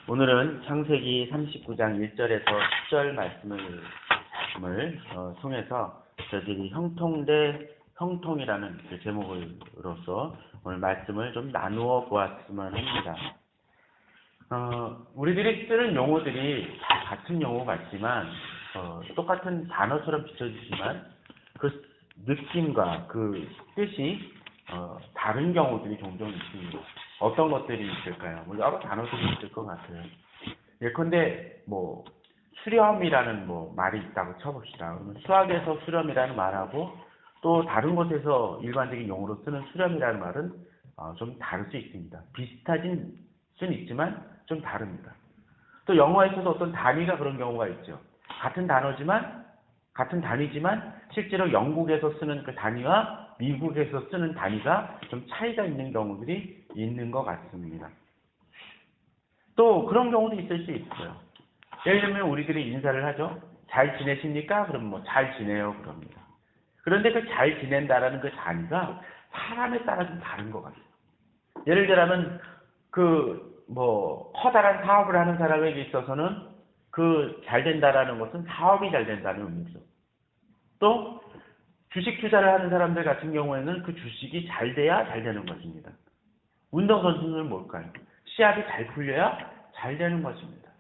오늘은 창세기 39장 1절에서 10절 말씀을 통해서 저희들이 형통 대 형통이라는 그 제목으로서 오늘 말씀을 좀 나누어 보았으면 합니다. 우리들이 쓰는 용어들이 다 같은 용어 같지만 똑같은 단어처럼 비춰지지만 그 느낌과 그 뜻이 다른 경우들이 종종 있습니다. 어떤 것들이 있을까요? 여러 단어들이 있을 것 같아요. 예컨대 수렴이라는 말이 있다고 쳐봅시다. 그러면 수학에서 수렴이라는 말하고 또 다른 곳에서 일반적인 용어로 쓰는 수렴이라는 말은 좀 다를 수 있습니다. 비슷하진 수는 있지만 좀 다릅니다. 또 영어에 있어서 어떤 단위가 그런 경우가 있죠. 같은 단위지만 실제로 영국에서 쓰는 그 단위와 미국에서 쓰는 단위가 좀 차이가 있는 경우들이 있는 것 같습니다. 또 그런 경우도 있을 수 있어요. 예를 들면 우리들이 인사를 하죠. 잘 지내십니까? 그럼 잘 지내요 그럽니다. 그런데 그 잘 지낸다라는 그 단위가 사람에 따라 좀 다른 것 같아요. 예를 들자면 커다란 사업을 하는 사람에게 있어서는 그 잘 된다라는 것은 사업이 잘 된다는 의미죠. 또 주식 투자를 하는 사람들 같은 경우에는 그 주식이 잘 돼야 잘 되는 것입니다. 운동선수는 뭘까요? 시합이 잘 풀려야 잘 되는 것입니다.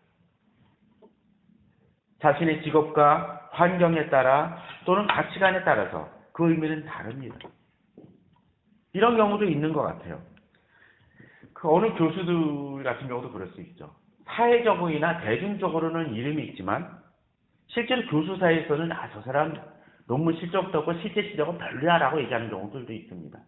자신의 직업과 환경에 따라 또는 가치관에 따라서 그 의미는 다릅니다. 이런 경우도 있는 것 같아요. 어느 교수들 같은 경우도 그럴 수 있죠. 사회적이나 대중적으로는 이름이 있지만 실제로 교수 사이에서는 저 사람 논문 실적도 없고 실제 실력은 별로야라고 얘기하는 경우들도 있습니다.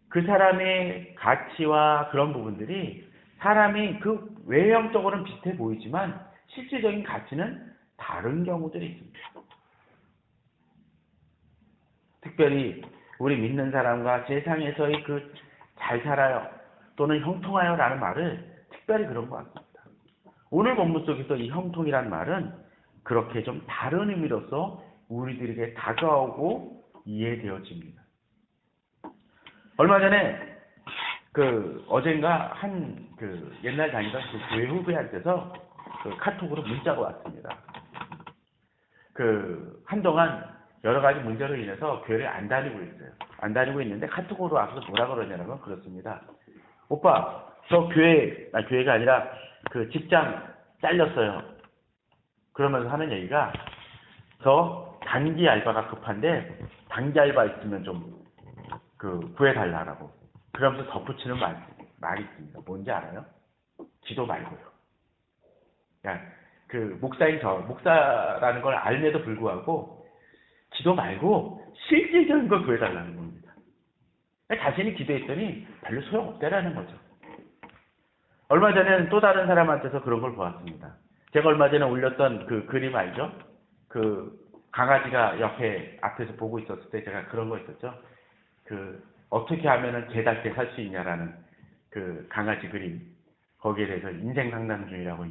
그 사람의 가치와 그런 부분들이 사람이 그 외형적으로는 비슷해 보이지만 실질적인 가치는 다른 경우들이 있습니다. 특별히 우리 믿는 사람과 세상에서의 그 잘 살아요 또는 형통하여 라는 말을 특별히 그런 것 같습니다. 오늘 본문 속에서 이 형통이라는 말은 그렇게 좀 다른 의미로서 우리들에게 다가오고 이해되어집니다. 얼마 전에 어젠가 옛날 다니던 교회 후배한테서 카톡으로 문자가 왔습니다. 한동안 여러 가지 문제로 인해서 교회를 안 다니고 있어요. 안 다니고 있는데 카톡으로 와서 뭐라 그러냐면 그렇습니다. 오빠, 저 교회가 아니라 직장 잘렸어요. 그러면서 하는 얘기가 저 단기 알바가 급한데 단기 알바 있으면 좀 구해달라고. 그러면서 덧붙이는 말이 있습니다. 뭔지 알아요? 기도 말고요. 목사라는 걸 알면에도 불구하고 기도 말고 실질적인 걸 구해달라는 겁니다. 자신이 기도했더니 별로 소용없다라는 거죠. 얼마 전에는 또 다른 사람한테서 그런 걸 보았습니다. 제가 얼마 전에 올렸던 그림 알죠? 강아지가 앞에서 보고 있었을 때 제가 그런 거 있었죠. 어떻게 하면은 개답게 살 수 있냐라는 강아지 그림. 거기에 대해서 인생 상담 중이라고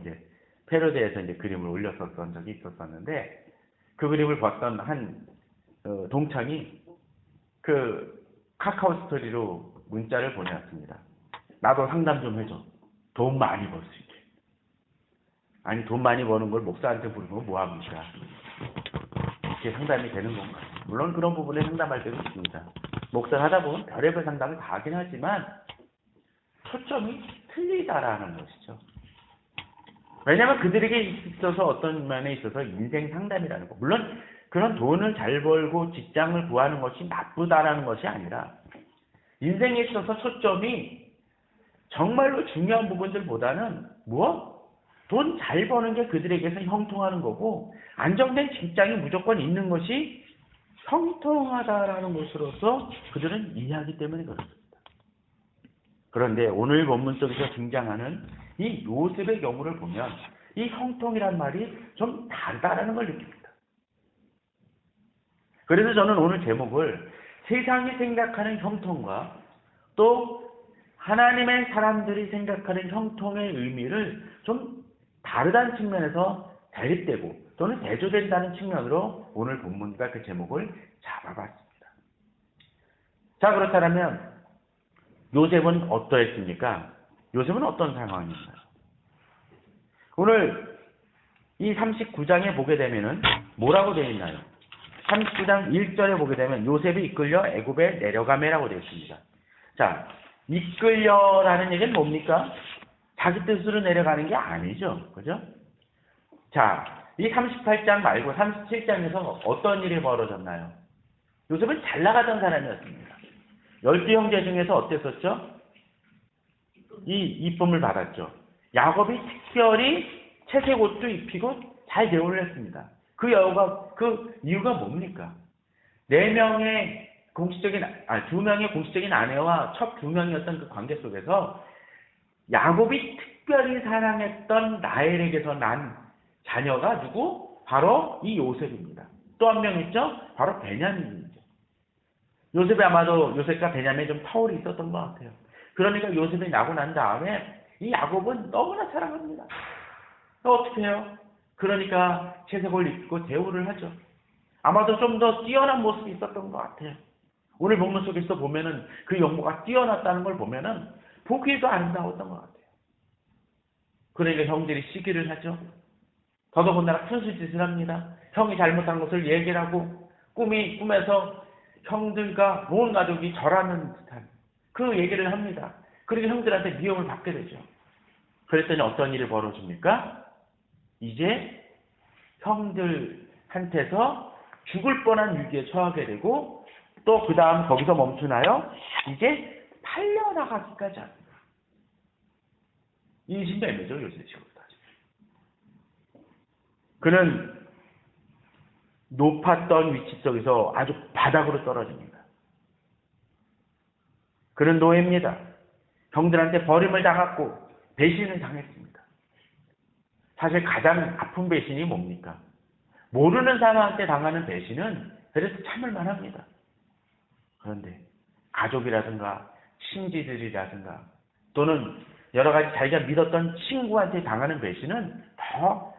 패러디에서 그림을 올렸었던 적이 있었는데 그 그림을 봤던 한 동창이 카카오 스토리로 문자를 보내왔습니다. 나도 상담 좀 해줘. 돈 많이 벌 수 있게. 아니 돈 많이 버는 걸 목사한테 물으면 뭐합니까? 이렇게 상담이 되는 건가요? 물론 그런 부분에 상담할 때도 있습니다. 목사를 하다 보면 별의별 상담을 다 하긴 하지만 초점이 틀리다라는 것이죠. 왜냐하면 그들에게 있어서 어떤 면에 있어서 인생 상담이라는 거. 물론 그런 돈을 잘 벌고 직장을 구하는 것이 나쁘다라는 것이 아니라 인생에 있어서 초점이 정말로 중요한 부분들보다는 돈 잘 버는 게 그들에게서 형통하는 거고 안정된 직장이 무조건 있는 것이 형통하다라는 것으로서 그들은 이해하기 때문에 그렇습니다. 그런데 오늘 본문 속에서 등장하는 이 요셉의 경우를 보면 이 형통이란 말이 좀 다르다라는 걸 느낍니다. 그래서 저는 오늘 제목을 세상이 생각하는 형통과 또 하나님의 사람들이 생각하는 형통의 의미를 좀 다르다는 측면에서 대립되고 또는 대조된다는 측면으로 오늘 본문과 그 제목을 잡아봤습니다. 자, 그렇다면 요셉은 어떠했습니까? 요셉은 어떤 상황인가요? 오늘 이 39장에 보게 되면은 뭐라고 되어 있나요? 39장 1절에 보게 되면 요셉이 이끌려 애굽에 내려가매라고 되어 있습니다. 자, 이끌려라는 얘기는 뭡니까? 자기 뜻으로 내려가는 게 아니죠. 그죠? 자, 이 38장 말고 37장에서 어떤 일이 벌어졌나요? 요셉은 잘 나가던 사람이었습니다. 12 형제 중에서 어땠었죠? 이 이쁨을 받았죠. 야곱이 특별히 채색 옷도 입히고 잘 대우를 했습니다. 그 이유가 뭡니까? 4명의 공식적인, 2명의 공식적인 아내와 첫 2명이었던 그 관계 속에서 야곱이 특별히 사랑했던 라헬에게서 난 자녀가 누구? 바로 이 요셉입니다. 또 한 명 있죠? 바로 베냐민이죠. 요셉이 아마도 요셉과 베냐민에 좀 터울이 있었던 것 같아요. 그러니까 요셉이 나고 난 다음에 이 야곱은 너무나 사랑합니다. 어떻게 해요? 그러니까 채색을 입고 대우를 하죠. 아마도 좀 더 뛰어난 모습이 있었던 것 같아요. 오늘 본문 속에서 보면은 그 용모가 뛰어났다는 걸 보면은 보기에도 아름다웠던 것 같아요. 그러니까 형들이 시기를 하죠. 더더군다나 큰 수짓을 합니다. 형이 잘못한 것을 얘기를 하고 꿈에서 형들과 온 가족이 절하는 듯한 그 얘기를 합니다. 그리고 형들한테 미움을 받게 되죠. 그랬더니 어떤 일이 벌어집니까? 이제 형들한테서 죽을 뻔한 위기에 처하게 되고 또 그 다음 거기서 멈추나요? 이제 팔려나가기까지 합니다. 인신매매죠, 요새 식으로 따지면. 그는 높았던 위치 속에서 아주 바닥으로 떨어집니다. 그는 노예입니다. 형들한테 버림을 당했고 배신을 당했습니다. 사실 가장 아픈 배신이 뭡니까? 모르는 사람한테 당하는 배신은 그래서 참을 만합니다. 그런데 가족이라든가 친지들이라든가 또는 여러 가지 자기가 믿었던 친구한테 당하는 배신은 더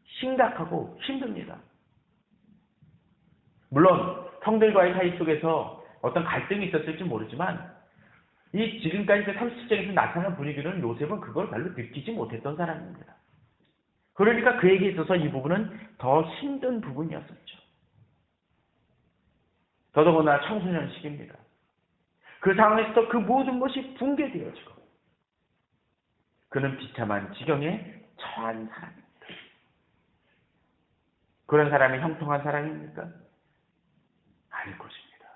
심각하고 힘듭니다. 물론 형들과의 사이 속에서 어떤 갈등이 있었을지 모르지만 이 지금까지 그 30장에서 나타난 분위기는 요셉은 그걸 별로 느끼지 못했던 사람입니다. 그러니까 그에게 있어서 이 부분은 더 힘든 부분이었었죠. 더더구나 청소년 시기입니다. 그 상황에서 그 모든 것이 붕괴되어지고 그는 비참한 지경에 처한 사람입니다. 그런 사람이 형통한 사람입니까? 아닐 것입니다.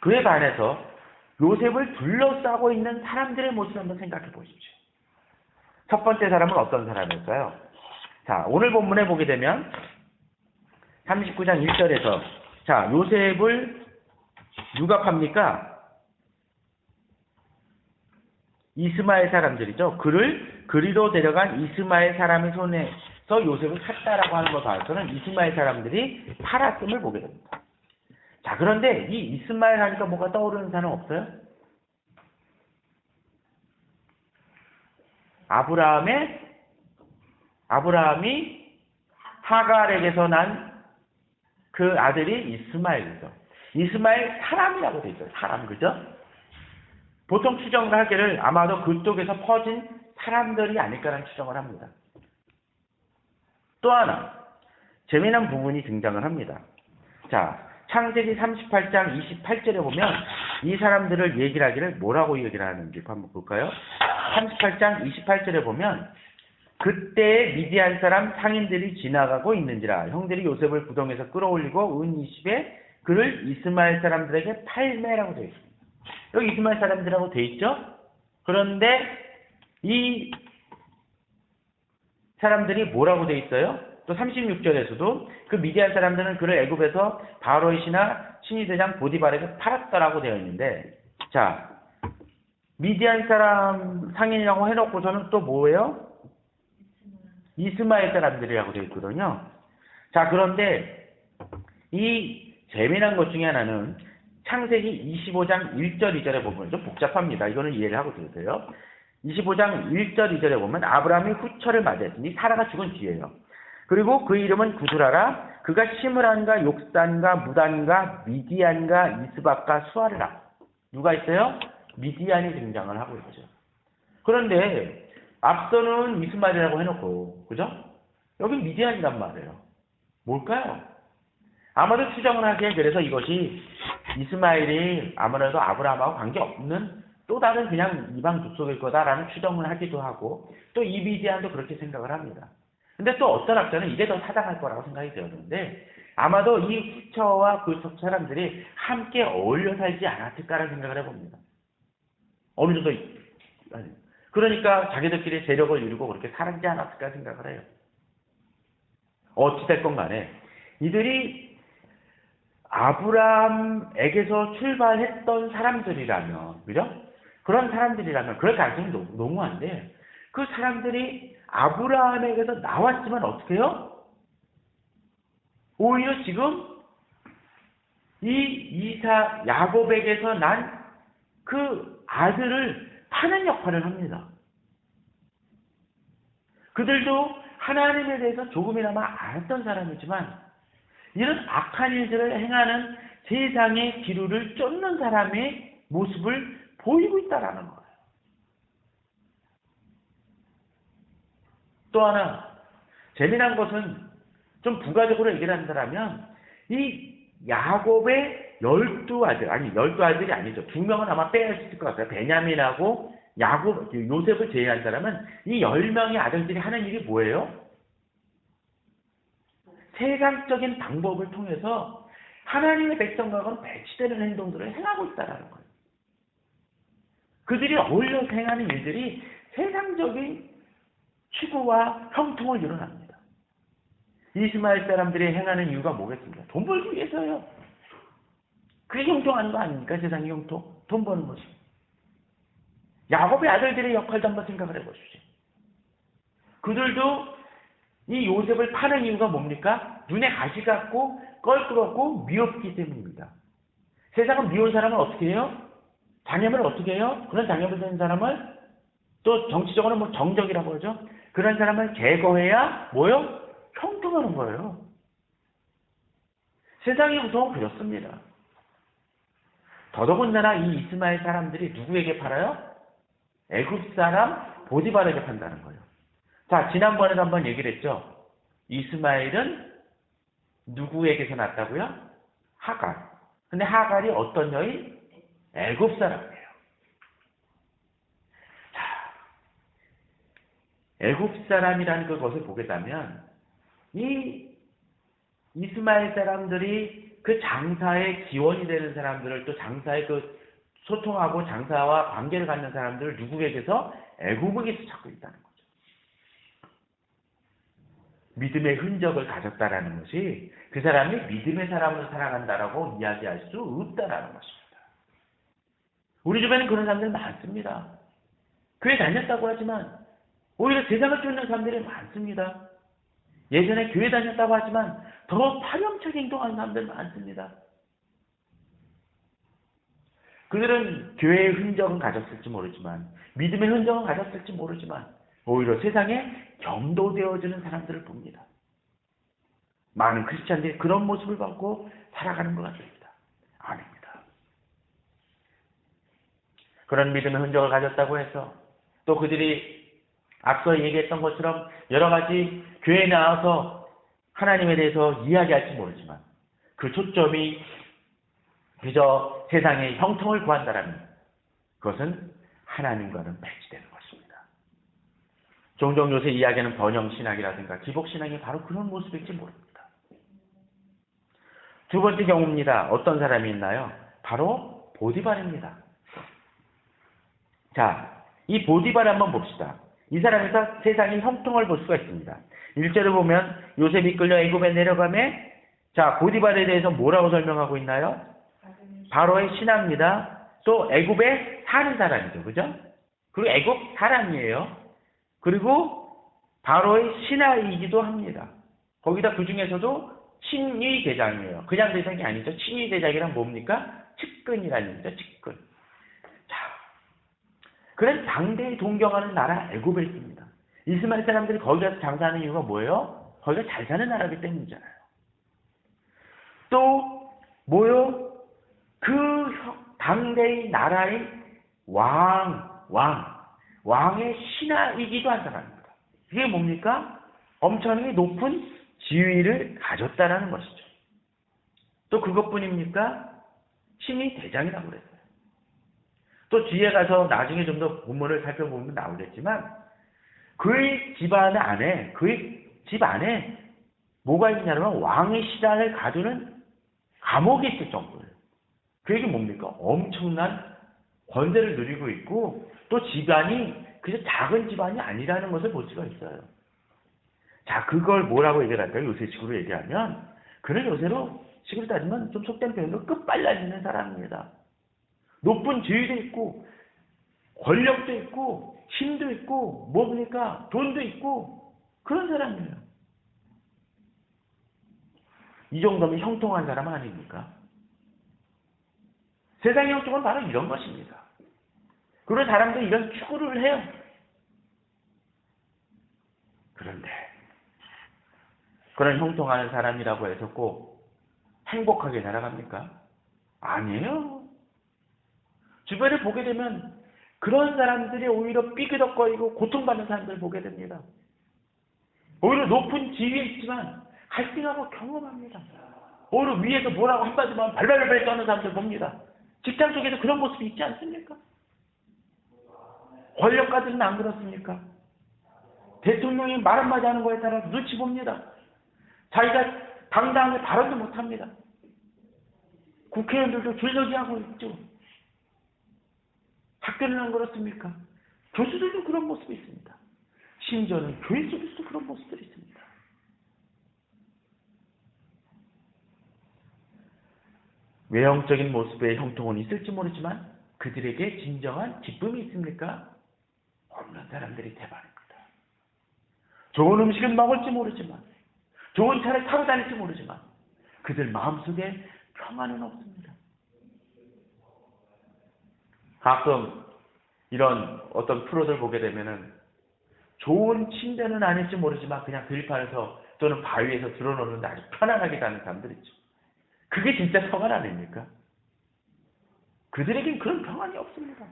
그에 반해서 요셉을 둘러싸고 있는 사람들의 모습을 한번 생각해 보십시오. 첫 번째 사람은 어떤 사람일까요? 자, 오늘 본문에 보게 되면 39장 1절에서 자, 요셉을 누가 팝니까? 이스마엘 사람들이죠. 그를 그리로 데려간 이스마엘 사람의 손에서 요셉을 샀다라고 하는 것 봐서는 이스마엘 사람들이 팔았음을 보게 됩니다. 자, 그런데 이 이스마엘 하니까 뭐가 떠오르는 사람 없어요? 아브라함이 하갈에게서 난 그 아들이 이스마엘이죠. 이스마엘 사람이라고 되어 있어요. 사람, 그죠? 보통 추정을 하기를 아마도 그쪽에서 퍼진 사람들이 아닐까라는 추정을 합니다. 또 하나 재미난 부분이 등장을 합니다. 자, 창세기 38장 28절에 보면 이 사람들을 얘기를 하기를 뭐라고 얘기를 하는지 한번 볼까요? 38장 28절에 보면 그때 미디안 사람 상인들이 지나가고 있는지라 형들이 요셉을 구덩이에서 끌어올리고 은 20에 그를 이스마엘 사람들에게 팔매라고 되어 있습니다. 여기 이스마엘 사람들이라고 되어 있죠? 그런데 이 사람들이 뭐라고 되어 있어요? 또 36절에서도 그 미디안 사람들은 그를 애굽에서 바로의 신하 대장 보디발에게 팔았다라고 되어 있는데 자, 미디안 사람 상인이라고 해놓고서는 또 뭐예요? 이스마엘 사람들이라고 되어 있거든요. 자, 그런데 이 재미난 것 중에 하나는 창세기 25장 1절 2절에 보면 좀 복잡합니다. 이거는 이해를 하고 들으세요. 25장 1절 2절에 보면 아브라함이 후처를 맞이했으니 사라가 죽은 뒤에요. 그리고 그 이름은 구두라라. 그가 시므란과 욕산과 무단과 미디안과 이스박과 수아르라. 누가 있어요? 미디안이 등장을 하고 있죠. 그런데 앞서는 이스마엘이라고 해놓고, 그죠? 여기 미디안이란 말이에요. 뭘까요? 아마도 추정을 하기에 그래서 이것이 이스마엘이 아무래도 아브라함하고 관계없는 또 다른 그냥 이방 족속일 거다라는 추정을 하기도 하고, 또 이 미디안도 그렇게 생각을 합니다. 근데 또 어떤 학자는 이게 더 타당할 거라고 생각이 되었는데, 아마도 이 후처와 그 사람들이 함께 어울려 살지 않았을까라는 생각을 해봅니다. 어느 정도, 그러니까 자기들끼리 세력을 이루고 그렇게 살지 않았을까 생각을 해요. 어찌됐건 간에 이들이 아브라함에게서 출발했던 사람들이라면, 그죠? 그런 사람들이라면 그럴 가능성이 농후한데, 그 사람들이 아브라함에게서 나왔지만 어떻게 해요? 오히려 지금 이 야곱에게서 난 그 아들을 파는 역할을 합니다. 그들도 하나님에 대해서 조금이나마 알았던 사람이지만 이런 악한 일들을 행하는 세상의 기류를 쫓는 사람의 모습을 보이고 있다라는 거예요. 또 하나 재미난 것은 좀 부가적으로 얘기를 한다면 이 야곱의 12아들, 아니 12아들이 아니죠. 2명은 아마 빼야 했을 것 같아요. 베냐민하고 요셉을 제외한 사람은 이 10명의 아들들이 하는 일이 뭐예요? 세상적인 방법을 통해서 하나님의 백성과는 배치되는 행동들을 행하고 있다는 거예요. 그들이 어울려서 행하는 일들이 세상적인 추구와 형통을 이뤄납니다. 이스마엘 사람들이 행하는 이유가 뭐겠습니까? 돈 벌기 위해서요. 그게 형통하는 거 아닙니까? 세상의 형통. 돈 버는 것이. 야곱의 아들들의 역할도 한번 생각을 해보십시오. 그들도 이 요셉을 파는 이유가 뭡니까? 눈에 가시 같고 껄끄럽고 미흡기 때문입니다. 세상은 미운 사람을 어떻게 해요? 장애물을 어떻게 해요? 그런 장애물 된 사람을 또 정치적으로 뭐 정적이라고 그러죠. 그런 사람을 제거해야 뭐요? 형통하는 거예요. 세상의 구성은 그렇습니다. 더더군다나 이 이스마엘 사람들이 누구에게 팔아요? 애굽 사람 보디발에게 판다는 거예요. 자, 지난번에도 한번 얘기를 했죠. 이스마엘은 누구에게서 났다고요? 하갈. 근데 하갈이 어떤 여인? 애굽 사람이에요. 자, 애굽 사람이라는 그것을 보게 되면 이 이스마엘 사람들이 그 장사의 기원이 되는 사람들을, 또 장사의 그 소통하고 장사와 관계를 갖는 사람들을 누구에게서? 애굽에게서 찾고 있다는 거죠. 믿음의 흔적을 가졌다라는 것이 그 사람이 믿음의 사람으로 살아간다라고 이야기할 수 없다라는 것입니다. 우리 주변에 그런 사람들 많습니다. 교회 다녔다고 하지만 오히려 세상을 쫓는 사람들이 많습니다. 예전에 교회 다녔다고 하지만 더 파렴치하게 행동하는 사람들 많습니다. 그들은 교회의 흔적은 가졌을지 모르지만, 믿음의 흔적은 가졌을지 모르지만 오히려 세상에 경도되어지는 사람들을 봅니다. 많은 크리스찬들이 그런 모습을 받고 살아가는 것 같습니다. 아닙니다. 그런 믿음의 흔적을 가졌다고 해서 또 그들이 앞서 얘기했던 것처럼 여러 가지 교회에 나와서 하나님에 대해서 이야기할지 모르지만 그 초점이 그저 세상의 형통을 구한다라는 그것은 하나님과는 배치되는 것입니다. 종종 요새 이야기하는 번영신학이라든가 기복신학이 바로 그런 모습일지 모릅니다. 두 번째 경우입니다. 어떤 사람이 있나요? 바로 보디발입니다. 자, 이 보디발 한번 봅시다. 이 사람에서 세상의 형통을 볼 수가 있습니다. 1절을 보면 요셉이 끌려 애굽에 내려가매, 자, 보디발에 대해서 뭐라고 설명하고 있나요? 바로의 신하입니다. 또 애굽에 사는 사람이죠. 그죠? 그리고 애굽 사람이에요. 그리고 바로의 신하이기도 합니다. 거기다 그 중에서도 친위 대장이에요. 그냥 대장이 아니죠. 친위 대장이란 뭡니까? 측근이라는 얘기죠. 측근. 자, 그런 당대에 동경하는 나라 애굽에 있습니다. 이스마엘 사람들이 거기 가서 장사하는 이유가 뭐예요? 거기가 잘 사는 나라이기 때문이잖아요. 또 뭐요? 그 당대의 나라의 왕 왕의 신하이기도 한 사람입니다. 그게 뭡니까? 엄청나게 높은 지위를 가졌다라는 것이죠. 또 그것뿐입니까? 신이 대장이라고 그랬어요. 또 뒤에 가서 나중에 좀 더 본문을 살펴보면 나오겠지만 그의 집안 안에, 그의 집 안에 뭐가 있냐면 왕의 시단을 가두는 감옥이 있을 정도예요. 그 얘기 뭡니까? 엄청난 권세를 누리고 있고 또 집안이 그저 작은 집안이 아니라는 것을 볼 수가 있어요. 자, 그걸 뭐라고 얘기할까요? 요새식으로 얘기하면 그는 요새로 식으로 따지면 좀 속된 표현으로 끝발라지는 사람입니다. 높은 지위도 있고 권력도 있고 힘도 있고 뭡니까? 돈도 있고 그런 사람이에요. 이 정도면 형통한 사람 아닙니까? 세상의 형통은 바로 이런 것입니다. 그리고 사람들이 이런 추구를 해요. 그런데 그런 형통하는 사람이라고 해서 꼭 행복하게 살아갑니까? 아니에요. 주변을 보게 되면 그런 사람들이 오히려 삐그덕거리고 고통받는 사람들을 보게 됩니다. 오히려 높은 지위에 있지만 갈등하고 경험합니다. 오히려 위에서 뭐라고 한마디만 발발발 떠는 사람들 봅니다. 직장 속에서 그런 모습이 있지 않습니까? 권력가들은 안 그렇습니까? 대통령이 말 한마디 하는 거에 따라 눈치 봅니다. 자기가 당당하게 발언도 못합니다. 국회의원들도 줄서기하고 있죠. 학교는 안 그렇습니까? 교수들도 그런 모습이 있습니다. 심지어는 교회 속에서도 그런 모습들이 있습니다. 외형적인 모습의 형통은 있을지 모르지만 그들에게 진정한 기쁨이 있습니까? 없는 사람들이 대반입니다. 좋은 음식은 먹을지 모르지만 좋은 차를 타고 다닐지 모르지만 그들 마음속에 평안은 없습니다. 가끔 이런 어떤 프로들 보게 되면은 좋은 침대는 아닐지 모르지만 그냥 들판에서 또는 바위에서 들어놓는데 아주 편안하게 사는 사람들 있죠. 그게 진짜 평안 아닙니까? 그들에겐 그런 평안이 없습니다.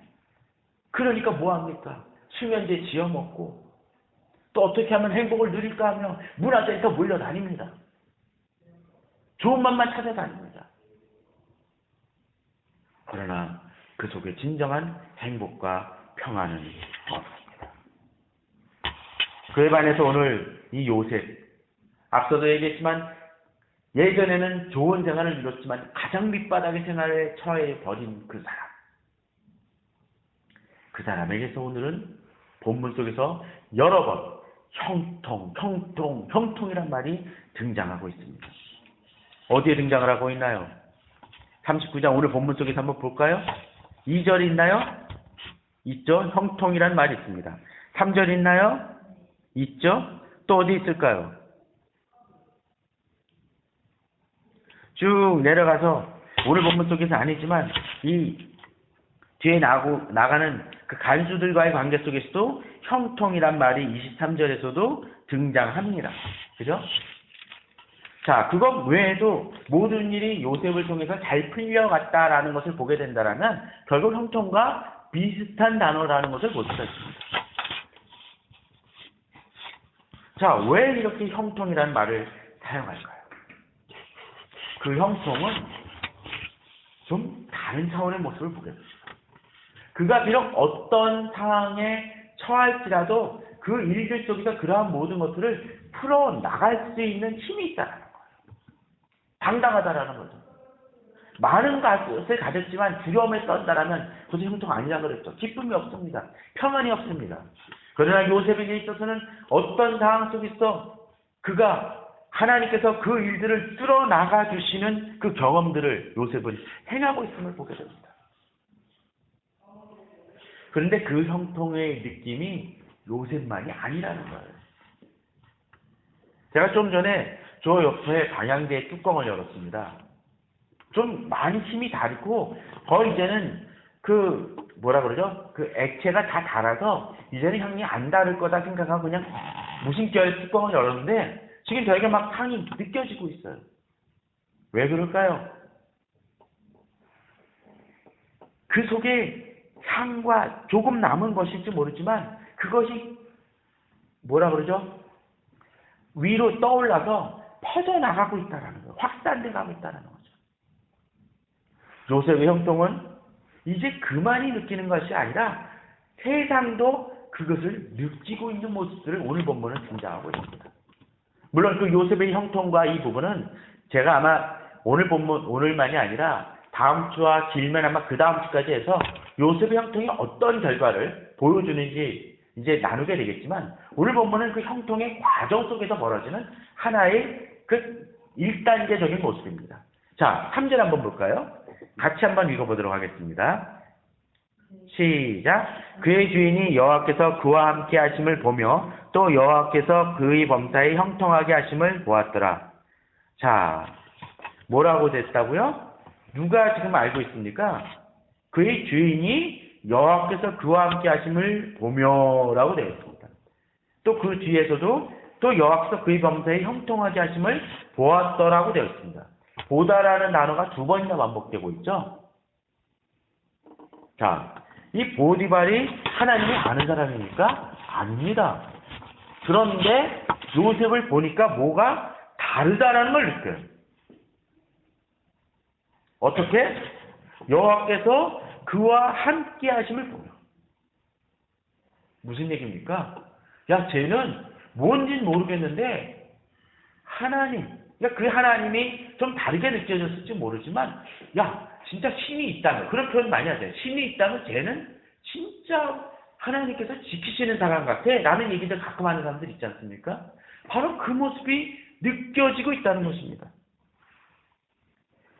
그러니까 뭐합니까? 수면제 지어먹고 또 어떻게 하면 행복을 누릴까 하며 문화센터 몰려다닙니다. 좋은 맛만 찾아다닙니다. 그러나 그 속에 진정한 행복과 평안은 없습니다. 그에 반해서 오늘 이 요셉, 앞서도 얘기했지만 예전에는 좋은 생활을 이뤘지만 가장 밑바닥의 생활에 처해 버린 그 사람. 그 사람에게서 오늘은 본문 속에서 여러 번 형통이란 말이 등장하고 있습니다. 어디에 등장을 하고 있나요? 39장 오늘 본문 속에서 한번 볼까요? 2절 있나요? 있죠? 형통이란 말이 있습니다. 3절 있나요? 있죠? 또 어디 있을까요? 쭉 내려가서 오늘 본문 속에서 아니지만 이 뒤에 나가는 그 간수들과의 관계 속에서도 형통이란 말이 23절에서도 등장합니다. 그죠? 자, 그것 외에도 모든 일이 요셉을 통해서 잘 풀려갔다라는 것을 보게 된다면 결국 형통과 비슷한 단어라는 것을 볼 수가 있습니다. 자, 왜 이렇게 형통이라는 말을 사용할까요? 그 형통은 좀 다른 차원의 모습을 보게 됩니다. 그가 비록 어떤 상황에 처할지라도 그 일들 속에서 그러한 모든 것들을 풀어나갈 수 있는 힘이 있다는 거예요. 당당하다라는 거죠. 많은 것을 가졌지만 두려움에 떤다라면 그것이 형통 아니라고 그랬죠. 기쁨이 없습니다. 평안이 없습니다. 그러나 요셉에게 있어서는 어떤 상황 속에서 그가 하나님께서 그 일들을 뚫어나가 주시는 그 경험들을 요셉은 행하고 있음을 보게 됩니다. 그런데 그 형통의 느낌이 요셉만이 아니라는 거예요. 제가 좀 전에 저 옆에 방향제 뚜껑을 열었습니다. 좀 많이 힘이 닳고 거의 이제는 그 뭐라 그러죠? 그 액체가 다 닳아서 이제는 향이 안 닳을 거다 생각하고 그냥 무심결 뚜껑을 열었는데 지금 저에게 막 향이 느껴지고 있어요. 왜 그럴까요? 그 속에 향과 조금 남은 것일지 모르지만 그것이 뭐라 그러죠? 위로 떠올라서 퍼져나가고 있다는 거예요. 확산돼 가고 있다는 거죠. 요셉의 형통은 이제 그만이 느끼는 것이 아니라 세상도 그것을 느끼고 있는 모습들을 오늘 본문은 등장하고 있습니다. 물론 그 요셉의 형통과 이 부분은 제가 아마 오늘 본문, 오늘만이 아니라 다음 주와 길면 아마 그 다음 주까지 해서 요셉의 형통이 어떤 결과를 보여주는지 이제 나누게 되겠지만 오늘 본문은 그 형통의 과정 속에서 벌어지는 하나의 그 1단계적인 모습입니다. 자, 3절 한번 볼까요? 같이 한번 읽어보도록 하겠습니다. 시작. 그의 주인이 여호와께서 그와 함께 하심을 보며 또 여호와께서 그의 범사에 형통하게 하심을 보았더라. 자, 뭐라고 됐다고요? 누가 지금 알고 있습니까? 그의 주인이 여호와께서 그와 함께 하심을 보며라고 되어 있습니다. 또 그 뒤에서도 또 여호와께서 그의 범사에 형통하게 하심을 보았더라고 되어 있습니다. 보다라는 단어가 두 번이나 반복되고 있죠. 자, 이 보디발이 하나님이 아는 사람입니까? 아닙니다. 그런데 요셉을 보니까 뭐가 다르다라는 걸 느껴요. 어떻게? 여호와께서 그와 함께 하심을 보여. 무슨 얘기입니까? 야, 쟤는 뭔진 모르겠는데 하나님, 그러니까 그 하나님이 좀 다르게 느껴졌을지 모르지만 야, 진짜 신이 있다면, 그런 표현 많이 하세요. 신이 있다면 쟤는 진짜 하나님께서 지키시는 사람 같아 라는 얘기들 가끔 하는 사람들 있지 않습니까? 바로 그 모습이 느껴지고 있다는 것입니다.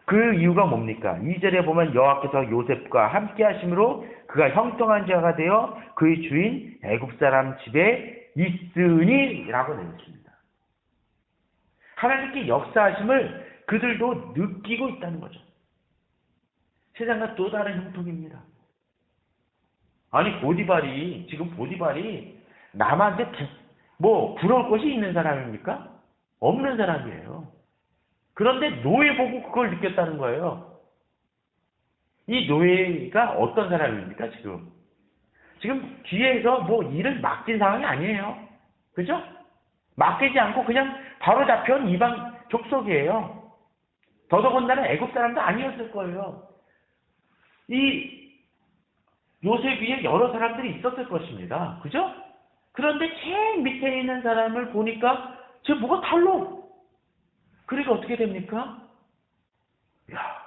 그 이유가 뭡니까? 2절에 보면 여호와께서 요셉과 함께 하심으로 그가 형통한 자가 되어 그의 주인 애굽 사람 집에 있으니 라고 되어 있습니다. 하나님께 역사하심을 그들도 느끼고 있다는 거죠. 세상과 또 다른 형통입니다. 아니 지금 보디발이 남한테 부러울 것이 있는 사람입니까? 없는 사람이에요. 그런데 노예 보고 그걸 느꼈다는 거예요. 이 노예가 어떤 사람입니까, 지금? 지금 뒤에서 일을 맡긴 상황이 아니에요. 그죠? 맡기지 않고 그냥 바로 잡혀온 이방 족속이에요. 더더군다나 애굽 사람도 아니었을 거예요. 이 요셉 위에 여러 사람들이 있었을 것입니다. 그죠? 그런데 제일 밑에 있는 사람을 보니까 쟤 뭐가 달라. 그러니까 어떻게 됩니까? 야,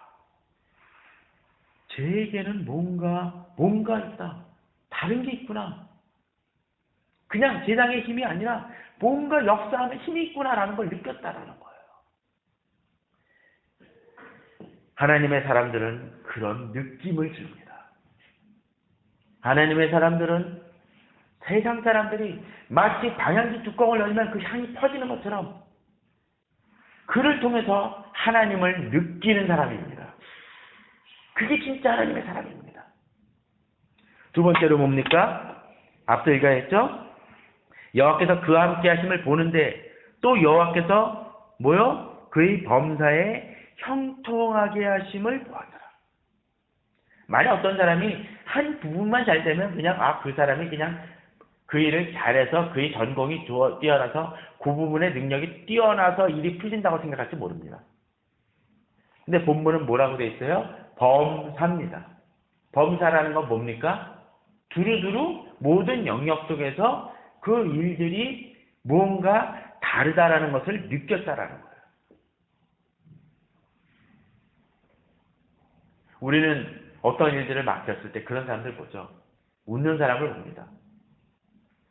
쟤에게는 뭔가 있다. 다른 게 있구나. 그냥 세상의 힘이 아니라 뭔가 역사하는 힘이 있구나라는 걸 느꼈다라는 거예요. 하나님의 사람들은 그런 느낌을 줍니다. 하나님의 사람들은 세상 사람들이 마치 방향지 뚜껑을 열면 그 향이 퍼지는 것처럼 그를 통해서 하나님을 느끼는 사람입니다. 그게 진짜 하나님의 사람입니다. 두 번째로 뭡니까? 앞서 읽어야했죠? 여호와께서 그와 함께 하심을 보는데 또 여호와께서 그의 범사에 형통하게 하심을 보았더라. 만약 어떤 사람이 한 부분만 잘 되면 그냥 그 사람이 그냥 그 일을 잘해서 그의 전공이 뛰어나서 그 부분의 능력이 뛰어나서 일이 풀린다고 생각할지 모릅니다. 근데 본문은 뭐라고 돼 있어요? 범사입니다. 범사라는 건 뭡니까? 두루두루 모든 영역 속에서 그 일들이 무언가 다르다라는 것을 느꼈다라는 거예요. 우리는 어떤 일들을 맡겼을 때 그런 사람들 보죠. 웃는 사람을 봅니다.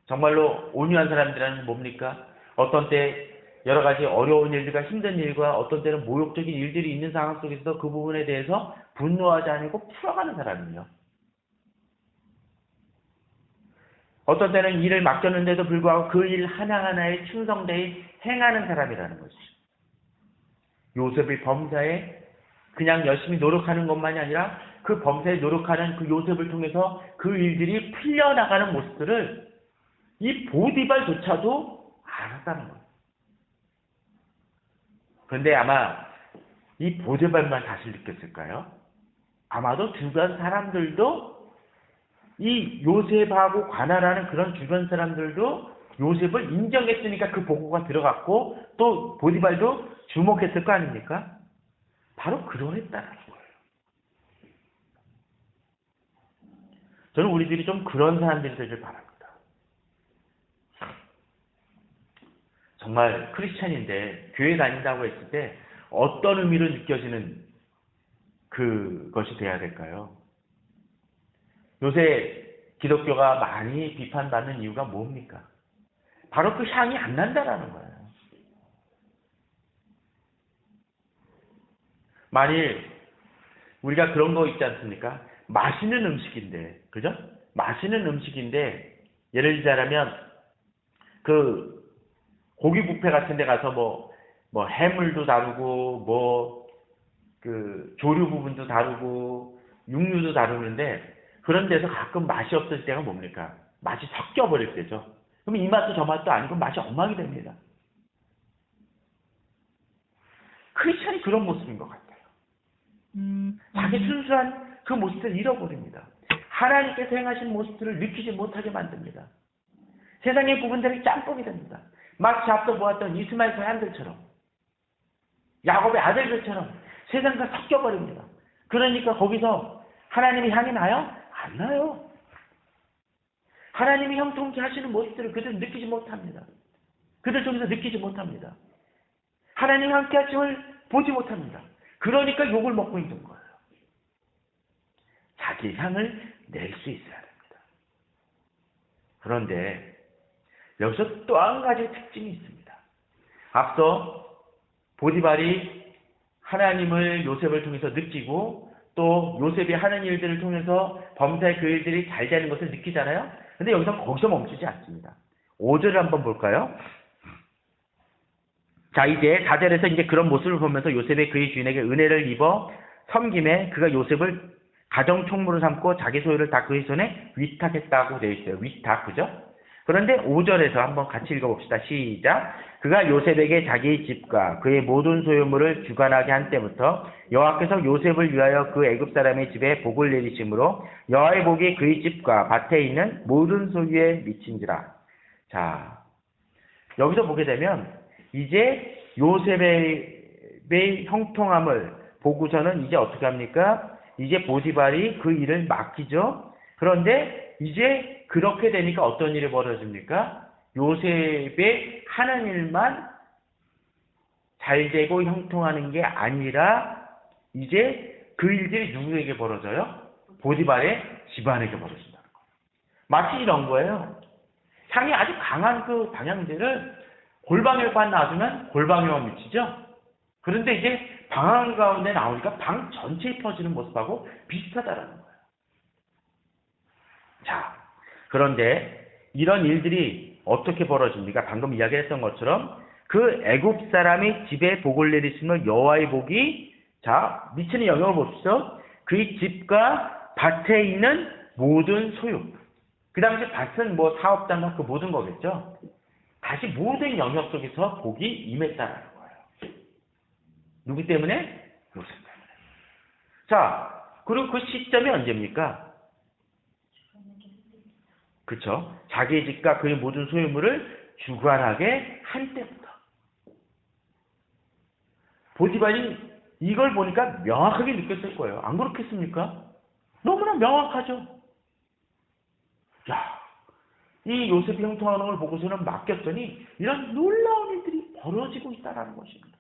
정말로 온유한 사람들은 뭡니까? 어떤 때 여러 가지 어려운 일들과 힘든 일과 어떤 때는 모욕적인 일들이 있는 상황 속에서 그 부분에 대해서 분노하지 않고 풀어가는 사람이에요. 어떤 때는 일을 맡겼는데도 불구하고 그 일 하나하나에 충성되이 행하는 사람이라는 것이죠. 요셉의 범사에 그냥 열심히 노력하는 것만이 아니라 그 범사에 노력하는 그 요셉을 통해서 그 일들이 풀려나가는 모습들을 이 보디발조차도 알았다는 거예요. 그런데 아마 이 보디발만 사실 느꼈을까요? 아마도 주변 사람들도 이 요셉하고 관할하는 그런 주변 사람들도 요셉을 인정했으니까 그 보고가 들어갔고 또 보디발도 주목했을 거 아닙니까? 바로 그러했다는 거예요. 저는 우리들이 좀 그런 사람들이 되길 바랍니다. 정말 크리스찬인데 교회 다닌다고 했을 때 어떤 의미로 느껴지는 그것이 돼야 될까요? 요새 기독교가 많이 비판받는 이유가 뭡니까? 바로 그 향이 안 난다라는 거예요. 만일 우리가 그런 거 있지 않습니까? 맛있는 음식인데, 그죠? 맛있는 음식인데, 예를 들자면, 그, 고기 뷔페 같은 데 가서 뭐, 해물도 다루고, 조류 부분도 다루고, 육류도 다루는데, 그런 데서 가끔 맛이 없을 때가 뭡니까? 맛이 섞여버릴 때죠. 그럼 이 맛도 저 맛도 아니고 맛이 엉망이 됩니다. 크리스찬이 그런 모습인 것 같아요. 자기 순수한 그 모습들을 잃어버립니다. 하나님께서 행하신 모습들을 느끼지 못하게 만듭니다. 세상의 부분들이 짬뽕이 됩니다. 마치 앞서 보았던 이스마엘의 아들처럼 야곱의 아들들처럼 세상과 섞여버립니다. 그러니까 거기서 하나님의 향이 나요? 안 나요. 하나님이 형통케 하시는 모습들을 그들은 느끼지 못합니다. 그들 중에서 느끼지 못합니다. 하나님 함께 하심을 보지 못합니다. 그러니까 욕을 먹고 있는 거예요. 자기 향을 낼 수 있어야 됩니다. 그런데 여기서 또 한 가지 특징이 있습니다. 앞서 보디발이 하나님을 요셉을 통해서 느끼고 또 요셉이 하는 일들을 통해서 범사의 그 일들이 잘 되는 것을 느끼잖아요. 근데 여기서 거기서 멈추지 않습니다. 5절을 한번 볼까요? 자, 이제 4절에서 이제 그런 모습을 보면서 요셉의 그의 주인에게 은혜를 입어 섬김에 그가 요셉을 가정 총무로 삼고 자기 소유를 다 그의 손에 위탁했다고 되어 있어요. 위탁, 그죠? 그런데 5절에서 한번 같이 읽어봅시다. 시작. 그가 요셉에게 자기 집과 그의 모든 소유물을 주관하게 한 때부터 여호와께서 요셉을 위하여 그 애굽 사람의 집에 복을 내리심으로 여호와의 복이 그의 집과 밭에 있는 모든 소유에 미친지라. 자, 여기서 보게 되면 이제 요셉의 형통함을 보고서는 이제 어떻게 합니까? 이제 보디발이 그 일을 맡기죠. 그런데 이제 그렇게 되니까 어떤 일이 벌어집니까? 요셉의 하는 일만 잘 되고 형통하는 게 아니라 이제 그 일들이 누구에게 벌어져요? 보디발의 집안에게 벌어진다는 거예요. 마치 이런 거예요. 향이 아주 강한 그 방향제를 골방에만 놔두면 골방에만 미치죠? 그런데 이제 방 가운데 나오니까 방 전체에 퍼지는 모습하고 비슷하다라는 거예요. 자, 그런데 이런 일들이 어떻게 벌어집니까? 방금 이야기했던 것처럼 그 애굽 사람이 집에 복을 내리시면 여호와의 복이 자 미치는 영역을 보십시오. 그의 집과 밭에 있는 모든 소유. 그 당시 밭은 뭐 사업장과 그 모든 거겠죠. 다시 모든 영역 속에서 복이 임했다는 거예요. 누구 때문에? 요셉 때문에. 자, 그리고 그 시점이 언제입니까? 그쵸? 자기의 집과 그의 모든 소유물을 주관하게 한 때부터. 보디발이 이걸 보니까 명확하게 느꼈을 거예요. 안 그렇겠습니까? 너무나 명확하죠. 야, 이 요셉이 형통하는 걸 보고서는 맡겼더니 이런 놀라운 일들이 벌어지고 있다는 것입니다.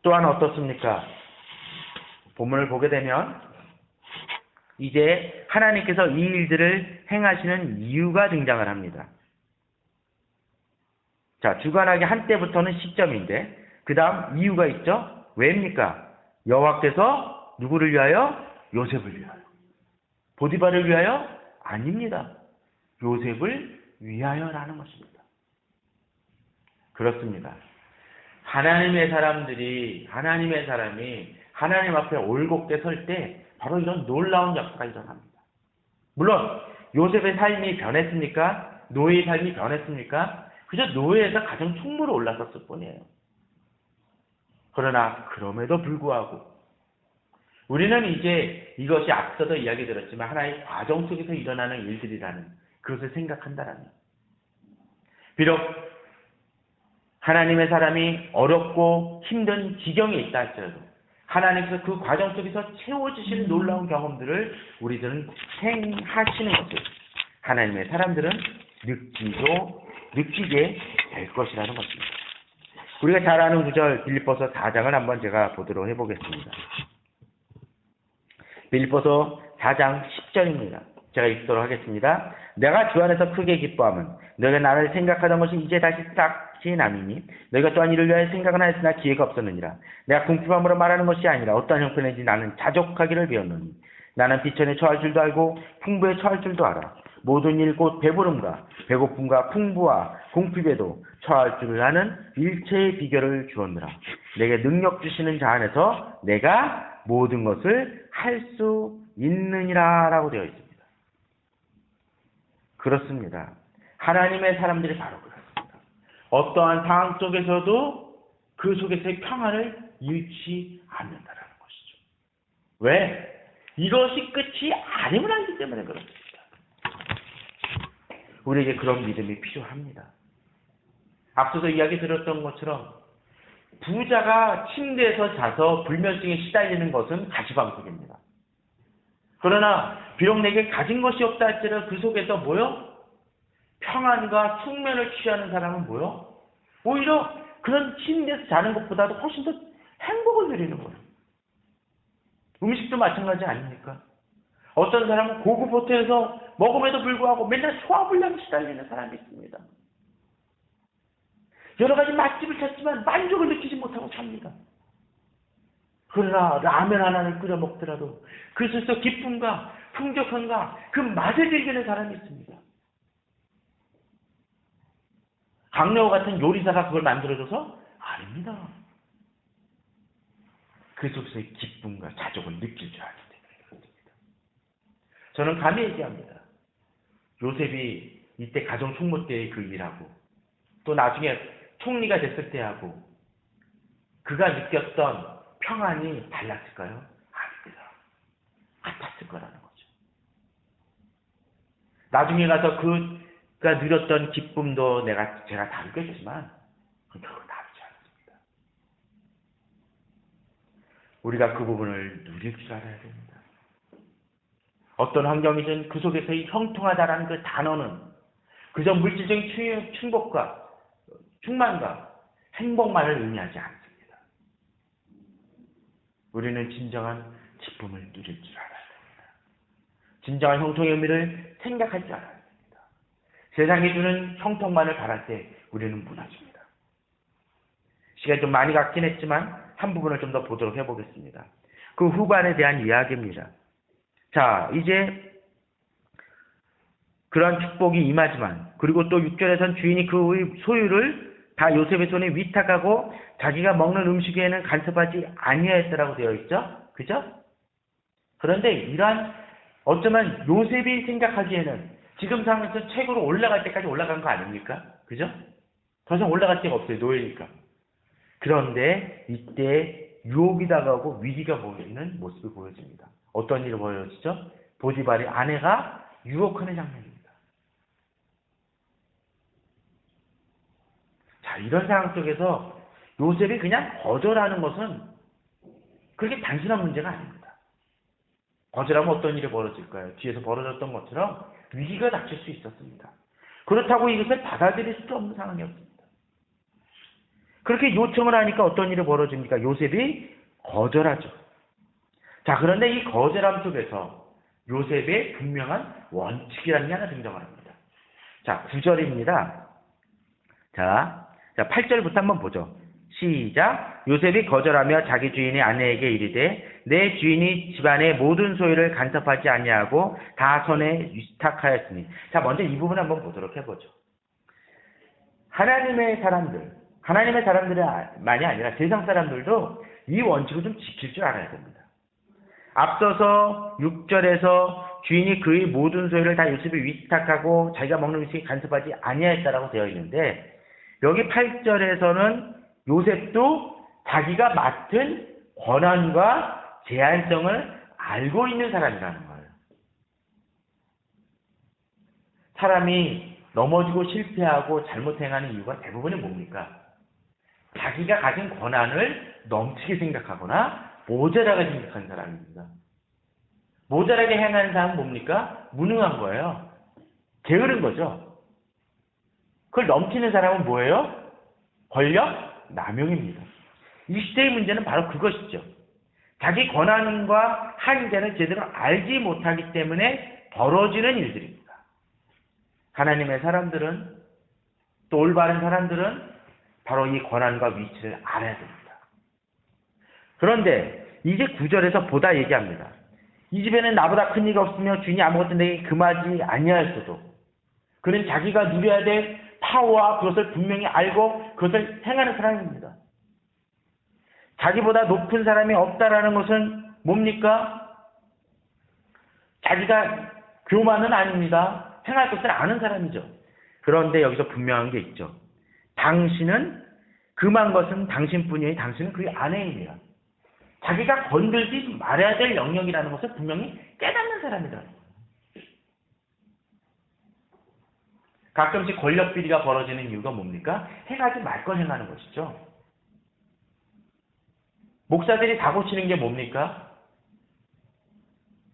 또한 어떻습니까? 본문을 보게 되면 이제 하나님께서 이 일들을 행하시는 이유가 등장을 합니다. 자, 주관하게 한 때부터는 시점인데 그 다음 이유가 있죠. 왜입니까? 여호와께서 누구를 위하여? 요셉을 위하여. 보디발을 위하여? 아닙니다. 요셉을 위하여라는 것입니다. 그렇습니다. 하나님의 사람이 하나님 앞에 올곧게 설 때 바로 이런 놀라운 역사가 일어납니다. 물론 요셉의 삶이 변했습니까? 노예의 삶이 변했습니까? 그저 노예에서 가정 총무로 올라섰을 뿐이에요. 그러나 그럼에도 불구하고 우리는 이제 이것이 앞서도 이야기 들었지만 하나의 과정 속에서 일어나는 일들이라는 그것을 생각한다라는. 비록 하나님의 사람이 어렵고 힘든 지경에 있다 할지라도 하나님께서 그 과정 속에서 채워주시는 놀라운 경험들을 우리들은 행하시는 것을 하나님의 사람들은 느끼게 될 것이라는 것입니다. 우리가 잘 아는 구절 빌립보서 4장을 한번 제가 보도록 해보겠습니다. 빌립보서 4장 10절입니다. 제가 읽도록 하겠습니다. 내가 주 안에서 크게 기뻐함은 너희가 나를 생각하던 것이 이제 다시 남이니 너희가 또한 이를 위하여 생각은 하였으나 기회가 없었느니라. 내가 궁핍함으로 말하는 것이 아니라 어떠한 형편인지 나는 자족하기를 배웠노니 나는 비천에 처할 줄도 알고 풍부에 처할 줄도 알아. 모든 일 곧 배부름과 배고픔과 풍부와 궁핍에도 처할 줄을 아는 일체의 비결을 주었느라. 내게 능력 주시는 자 안에서 내가 모든 것을 할 수 있느니라 라고 되어 있습니다. 그렇습니다. 하나님의 사람들이 바로 그렇습니다. 어떠한 상황 속에서도 그 속에서의 평안을 잃지 않는다라는 것이죠. 왜? 이것이 끝이 아님을 알기 때문에 그렇습니다. 우리에게 그런 믿음이 필요합니다. 앞서서 이야기 드렸던 것처럼 부자가 침대에서 자서 불면증에 시달리는 것은 가시방석입니다. 그러나 비록 내게 가진 것이 없다 할지라도 그 속에서 뭐요? 평안과 숙면을 취하는 사람은 뭐요? 오히려 그런 침대에서 자는 것보다도 훨씬 더 행복을 누리는 거예요. 음식도 마찬가지 아닙니까? 어떤 사람은 고급 호텔에서 먹음에도 불구하고 맨날 소화불량에 시달리는 사람이 있습니다. 여러 가지 맛집을 찾지만 만족을 느끼지 못하고 삽니다. 그러나 라면 하나를 끓여 먹더라도 그 속에서 기쁨과 풍족함과 그 맛을 즐기는 사람이 있습니다. 강력호 같은 요리사가 그걸 만들어줘서? 아닙니다. 그 속에서의 기쁨과 자족을 느낄 줄 알기 때문에 그렇습니다. 저는 감히 얘기합니다. 요셉이 이때 가정 총무 때의 그 일하고 또 나중에 총리가 됐을 때하고 그가 느꼈던 평안이 달랐을까요? 아닙니다. 같았을 거라는 거죠. 나중에 가서 그가 누렸던 기쁨도 제가 다루게 되지만 그건 결코 다르지 않습니다. 우리가 그 부분을 누릴 줄 알아야 됩니다. 어떤 환경이든 그 속에서의 형통하다라는 그 단어는 그저 물질적인 충복과 충만과 행복만을 의미하지 않습니다. 우리는 진정한 기쁨을 누릴 줄 알아야 됩니다. 진정한 형통의 의미를 생각할 줄 알아야 됩니다. 세상이 주는 형통만을 바랄 때 우리는 무너집니다. 시간이 좀 많이 갔긴 했지만 한 부분을 좀 더 보도록 해보겠습니다. 그 후반에 대한 이야기입니다. 자, 이제 그러한 축복이 임하지만 그리고 또 6절에선 주인이 그의 소유를 다 요셉의 손에 위탁하고 자기가 먹는 음식에는 간섭하지 아니하였더라고 되어 있죠. 그죠? 그런데 이러한 어쩌면 요셉이 생각하기에는 지금 상황에서 최고로 올라갈 때까지 올라간 거 아닙니까? 그죠? 더 이상 올라갈 데가 없어요. 노예니까. 그런데 이때 유혹이 다가오고 위기가 보이는 모습이 보여집니다. 어떤 일이 보여지죠? 보디발의 아내가 유혹하는 장면입니다. 자, 이런 상황 속에서 요셉이 그냥 거절하는 것은 그렇게 단순한 문제가 아닙니다. 거절하면 어떤 일이 벌어질까요? 뒤에서 벌어졌던 것처럼 위기가 닥칠 수 있었습니다. 그렇다고 이것을 받아들일 수도 없는 상황이었습니다. 그렇게 요청을 하니까 어떤 일이 벌어집니까? 요셉이 거절하죠. 자, 그런데 이 거절함 속에서 요셉의 분명한 원칙이라는 게 하나 등장을 합니다. 자, 9절입니다. 자, 8절부터 한번 보죠. 시작. 요셉이 거절하며 자기 주인의 아내에게 이르되 내 주인이 집안의 모든 소유를 간섭하지 아니하고 다 손에 위탁하였으니. 자, 먼저 이 부분 한번 보도록 해보죠. 하나님의 사람들만이 아니라 세상 사람들도 이 원칙을 좀 지킬 줄 알아야 됩니다. 앞서서 6절에서 주인이 그의 모든 소유를 다 요셉에 위탁하고 자기가 먹는 음식에 간섭하지 아니하였다라고 되어 있는데 여기 8절에서는 요셉도 자기가 맡은 권한과 제한성을 알고 있는 사람이라는 거예요. 사람이 넘어지고 실패하고 잘못 행하는 이유가 대부분이 뭡니까? 자기가 가진 권한을 넘치게 생각하거나 모자라게 생각하는 사람입니다. 모자라게 행하는 사람은 뭡니까? 무능한 거예요. 게으른 거죠. 그걸 넘치는 사람은 뭐예요? 권력 남용입니다. 이 시대의 문제는 바로 그것이죠. 자기 권한과 한계를 제대로 알지 못하기 때문에 벌어지는 일들입니다. 하나님의 사람들은, 또 올바른 사람들은 바로 이 권한과 위치를 알아야 됩니다. 그런데 이제 9절에서 보다 얘기합니다. 이 집에는 나보다 큰 이가 없으며 주인이 아무것도 내게 금하지 아니하였어도 그는 자기가 누려야 될 파워와 그것을 분명히 알고 그것을 행하는 사람입니다. 자기보다 높은 사람이 없다라는 것은 뭡니까? 자기가 교만은 아닙니다. 행할 것을 아는 사람이죠. 그런데 여기서 분명한 게 있죠. 당신은 금한 것은 당신뿐이니 당신은 그 아내입니다. 자기가 건들지 말아야 될 영역이라는 것을 분명히 깨닫는 사람이다. 가끔씩 권력 비리가 벌어지는 이유가 뭡니까? 행하지 말 걸 행하는 것이죠. 목사들이 사고 치는 게 뭡니까?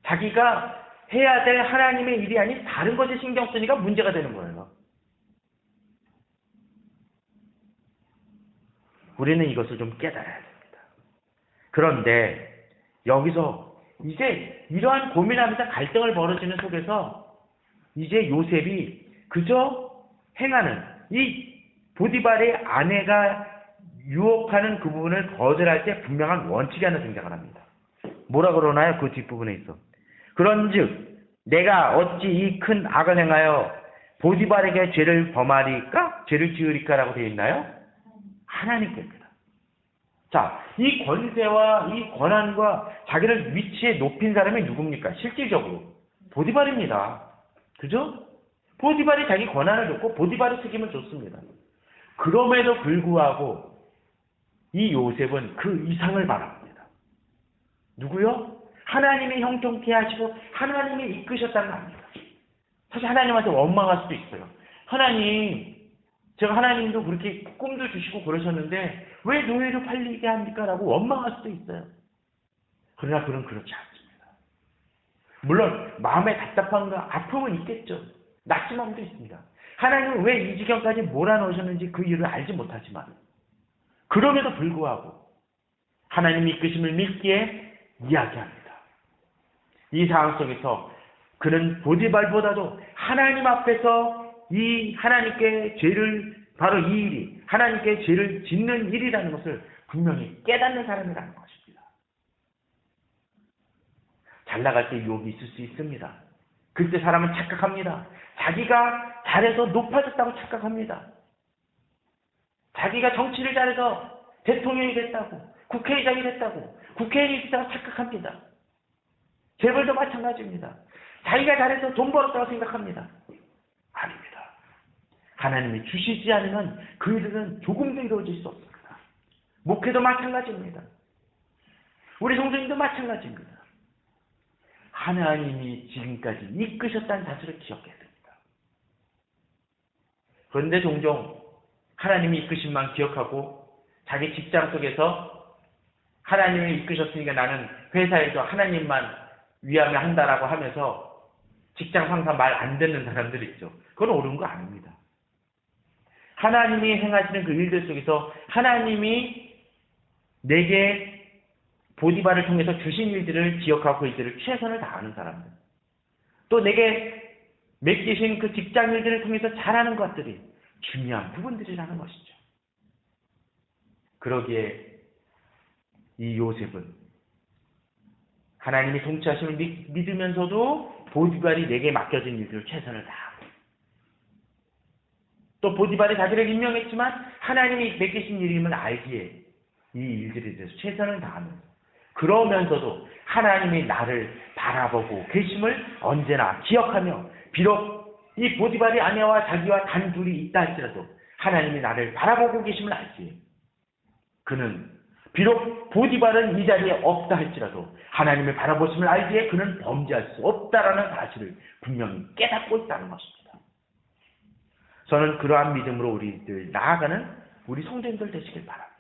자기가 해야 될 하나님의 일이 아닌 다른 것에 신경 쓰니까 문제가 되는 거예요. 우리는 이것을 좀 깨달아야 됩니다. 그런데 여기서 이제 이러한 고민하면서 갈등을 벌어지는 속에서 이제 요셉이 그저 행하는 이 보디발의 아내가 유혹하는 그 부분을 거절할 때 분명한 원칙이 하나 등장을 합니다. 뭐라 그러나요? 그 뒷부분에 있어. 그런즉 내가 어찌 이 큰 악을 행하여 보디발에게 죄를 범하리까? 죄를 지으리까라고 되어 있나요? 하나님께입니다. 자, 이 권세와 이 권한과 자기를 위치에 높인 사람이 누굽니까? 실질적으로 보디발입니다. 그죠? 보디발이 자기 권한을 줬고 보디발이 책임을 줬습니다. 그럼에도 불구하고 이 요셉은 그 이상을 바랍니다. 누구요? 하나님이 형통케 하시고 하나님이 이끄셨다는 겁니다. 사실 하나님한테 원망할 수도 있어요. 하나님, 제가 하나님도 그렇게 꿈도 주시고 그러셨는데 왜 노예로 팔리게 합니까? 라고 원망할 수도 있어요. 그러나 그는 그렇지 않습니다. 물론 마음에 답답함과 아픔은 있겠죠. 낙심함도 있습니다. 하나님은 왜 이 지경까지 몰아넣으셨는지 그 이유를 알지 못하지만 그럼에도 불구하고 하나님의 이끄심을 믿기에 이야기합니다. 이 상황 속에서 그는 보디발보다도 하나님 앞에서 이 하나님께 죄를, 바로 이 일이 하나님께 죄를 짓는 일이라는 것을 분명히 깨닫는 사람이라는 것입니다. 잘 나갈 때 유혹이 있을 수 있습니다. 그때 사람은 착각합니다. 자기가 잘해서 높아졌다고 착각합니다. 자기가 정치를 잘해서 대통령이 됐다고, 국회의장이 됐다고, 국회의원이 됐다고 착각합니다. 재벌도 마찬가지입니다. 자기가 잘해서 돈 벌었다고 생각합니다. 아닙니다. 하나님이 주시지 않으면 그 일은 조금도 이루어질 수 없습니다. 목회도 마찬가지입니다. 우리 성도님도 마찬가지입니다. 하나님이 지금까지 이끄셨다는 사실을 기억해야 됩니다. 그런데 종종 하나님이 이끄신만 기억하고 자기 직장 속에서 하나님이 이끄셨으니까 나는 회사에서 하나님만 위하며 한다라고 하면서 직장 상사 말 안 듣는 사람들이 있죠. 그건 옳은 거 아닙니다. 하나님이 행하시는 그 일들 속에서 하나님이 내게 보디발을 통해서 주신 일들을 기억하고 그 일들을 최선을 다하는 사람들, 또 내게 맡기신 그 직장 일들을 통해서 잘하는 것들이 중요한 부분들이라는 것이죠. 그러기에 이 요셉은 하나님이 통치하심을 믿으면서도 보디발이 내게 맡겨진 일들을 최선을 다하고, 또 보디발이 자기를 임명했지만 하나님이 맡기신 일임을 알기에 이 일들에 대해서 최선을 다하면서, 그러면서도 하나님이 나를 바라보고 계심을 언제나 기억하며, 비록 이 보디발의 아내와 자기와 단둘이 있다 할지라도 하나님이 나를 바라보고 계심을 알기에 그는 비록 보디발은 이 자리에 없다 할지라도 하나님의 바라보심을 알기에 그는 범죄할 수 없다라는 사실을 분명히 깨닫고 있다는 것입니다. 저는 그러한 믿음으로 우리들 나아가는 우리 성도님들 되시길 바랍니다.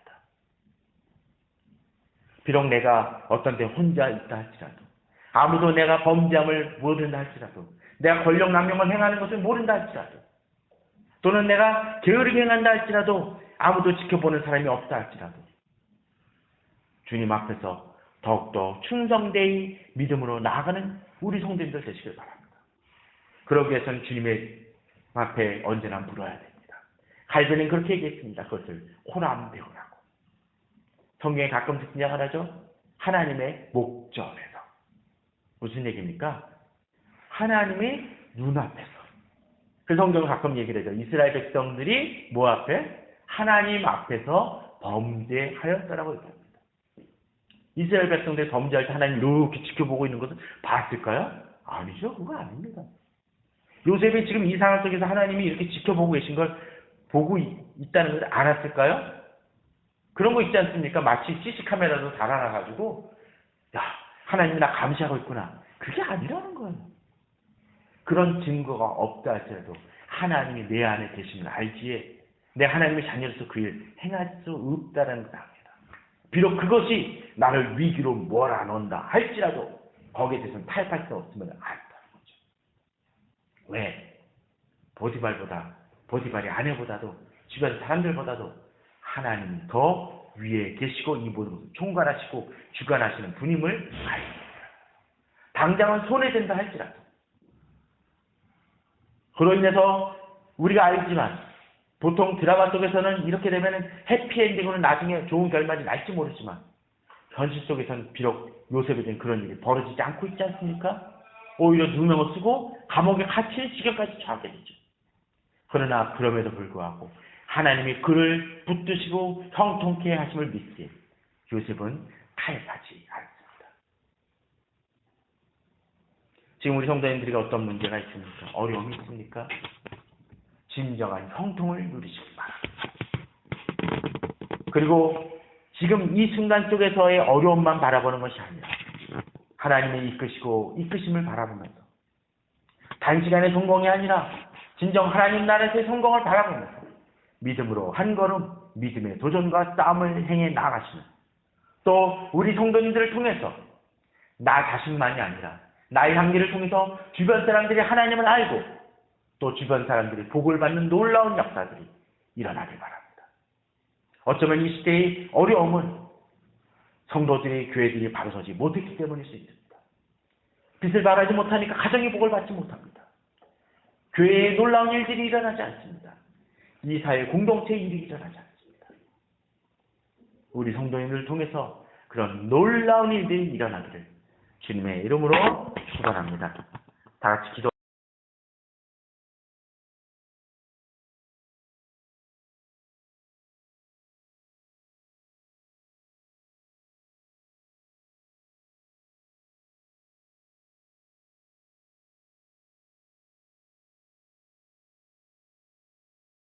비록 내가 어떤 데 혼자 있다 할지라도, 아무도 내가 범죄함을 모른다 할지라도, 내가 권력 남용을 행하는 것을 모른다 할지라도, 또는 내가 게으르게 행한다 할지라도 아무도 지켜보는 사람이 없다 할지라도 주님 앞에서 더욱더 충성되이 믿음으로 나아가는 우리 성도님들 되시길 바랍니다. 그러기 위해서는 주님의 앞에 언제나 물어야 됩니다. 갈대는 그렇게 얘기했습니다. 그것을 호람 배우라고. 성경에 가끔 듣는 약 하나죠. 하나님의 목전에서. 무슨 얘기입니까? 하나님의 눈앞에서. 그 성경을 가끔 얘기를 하죠. 이스라엘 백성들이 뭐 앞에? 하나님 앞에서 범죄하였다라고 얘기합니다. 이스라엘 백성들이 범죄할 때 하나님 이렇게 지켜보고 있는 것을 봤을까요? 아니죠. 그거 아닙니다. 요셉이 지금 이 상황 속에서 하나님이 이렇게 지켜보고 계신 걸 보고 있다는 것을 알았을까요? 그런 거 있지 않습니까? 마치 CC카메라도 달아놔가지고 야, 하나님이 나 감시하고 있구나. 그게 아니라는 거예요. 그런 증거가 없다 할지라도 하나님이 내 안에 계심을 알기에 내 하나님의 자녀로서 그 일 행할 수 없다는 것을 압니다. 비록 그것이 나를 위기로 몰아넣는다 할지라도 거기에 대해서는 타협할 수 없음을 안다는 거죠. 왜? 보디발의 아내보다도 주변 사람들보다도 하나님이 더 위에 계시고 이 모든 것을 총괄하시고 주관하시는 분임을 알습니다. 당장은 손해된다 할지라도 그로 인해서 우리가 알지만 보통 드라마 속에서는 이렇게 되면 해피엔딩으로 나중에 좋은 결말이 날지 모르지만 현실 속에서는 비록 요셉에 대한 그런 일이 벌어지지 않고 있지 않습니까? 오히려 누명을 쓰고 감옥에 갇힐 지경까지 처하게 되죠. 그러나 그럼에도 불구하고 하나님이 그를 붙드시고 형통케 하심을 믿기에 요셉은 타협하지 않습니다. 지금 우리 성도님들이 어떤 문제가 있습니까? 어려움이 있습니까? 진정한 형통을 누리시기 바랍니다. 그리고 지금 이 순간 속에서의 어려움만 바라보는 것이 아니라 하나님의 이끄심을 바라보면서 단시간의 성공이 아니라 진정 하나님 나라에서의 성공을 바라보면서 믿음으로 한 걸음 믿음의 도전과 싸움을 행해 나가시는 또 우리 성도님들을 통해서 나 자신만이 아니라 나의 향기를 통해서 주변 사람들이 하나님을 알고 또 주변 사람들이 복을 받는 놀라운 역사들이 일어나길 바랍니다. 어쩌면 이 시대의 어려움은 성도들이 교회들이 바로 서지 못했기 때문일 수 있습니다. 빛을 발하지 못하니까 가정이 복을 받지 못합니다. 교회에 놀라운 일들이 일어나지 않습니다. 이 사회 공동체의 일이 일어나지 않습니다. 우리 성도님들을 통해서 그런 놀라운 일들이 일어나기를 주님의 이름으로 축원합니다. 다 같이 기도